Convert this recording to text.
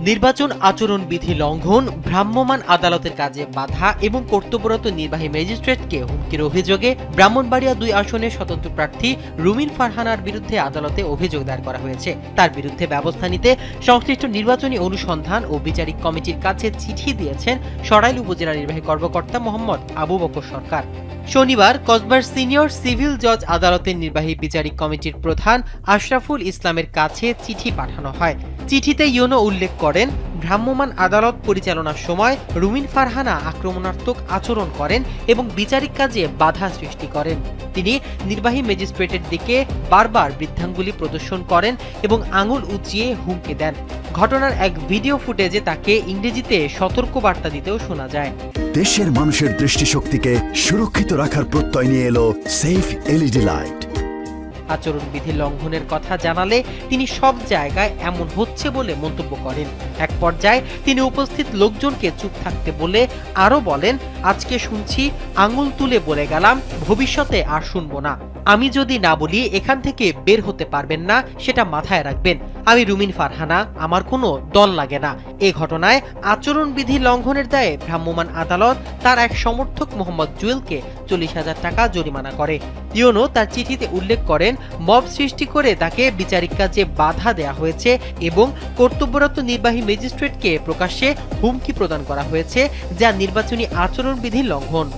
নির্বাচন আচরণবিধি লঙ্ঘন, ভ্রাম্যমাণ আদালতের কাজে বাধা এবং কর্তব্যরত নির্বাহী ম্যাজিস্ট্রেটকে হুমকির অভিযোগে ব্রাহ্মণবাড়িয়া ২ আসনের স্বতন্ত্র প্রার্থী রুমিন ফারহানার বিরুদ্ধে আদালতে অভিযোগ দায়ের করা হয়েছে। তার বিরুদ্ধে ব্যবস্থা নিতে সংশ্লিষ্ট নির্বাচনী অনুসন্ধান ও বিচারিক কমিটির কাছে চিঠি দিয়েছেন সরাইল উপজেলা নির্বাহী কর্মকর্তা মোহাম্মদ আবু বকর সরকার। শনিবার কসবার সিনিয়র সিভিল জজ আদালতের নির্বাহী বিচারিক কমিটির প্রধান আশরাফুল ইসলামের কাছে চিঠি পাঠানো হয়। চিঠিতে ইউনো উল্লেখ করেন, ভ্রাম্যমাণ আদালত পরিচালনার সময় রুমিন ফারহানা আক্রমণাত্মক আচরণ করেন এবং বিচারিক কাজে বাধা সৃষ্টি করেন। তিনি নির্বাহী ম্যাজিস্ট্রেটের দিকে বারবার বৃদ্ধাঙ্গুলি প্রদর্শন করেন এবং আঙুল উঁচিয়ে হুমকি দেন। ঘটনার এক ভিডিও ফুটেজে তাকে ইংরেজিতে সতর্কবার্তা দিতেও শোনা যায়। দেশের মানুষের দৃষ্টিশক্তিকে সুরক্ষিত রাখার প্রত্যয় নিয়ে এলো সেফ এলইডি লাইট। আচরণবিধি লঙ্ঘনের কথা জানালে তিনি সব জায়গায় এমন হচ্ছে বলে মন্তব্য করেন। এক পর্যায়ে তিনি উপস্থিত লোকজনকে চুপ থাকতে বলে আরো বলেন, আজকে শুনছি, আঙুল তুলে বলে গেলাম, ভবিষ্যতে আর শুনবো না। আমি যদি না বলি এখান থেকে বের হতে পারবেন না, সেটা মাথায় রাখবেন। আমি রুমিন ফারহানা, আমার কোনো দল লাগে না। এ ঘটনায় আচরণবিধি লঙ্ঘনের দায়ে ভ্রাম্যমাণ আদালত তার এক সমর্থক মোহাম্মদ জুয়েলকে 40,000 টাকা জরিমানা করে। ইউনো তার চিঠিতে উল্লেখ করেন, মব সৃষ্টি করে তাকে বিচারিক কাজে বাধা দেয়া হয়েছে এবং কর্তব্যরত নির্বাহী ম্যাজিস্ট্রেটকে প্রকাশ্যে হুমকি প্রদান করা হয়েছে, যা নির্বাচনী আচরণবিধি লঙ্ঘন।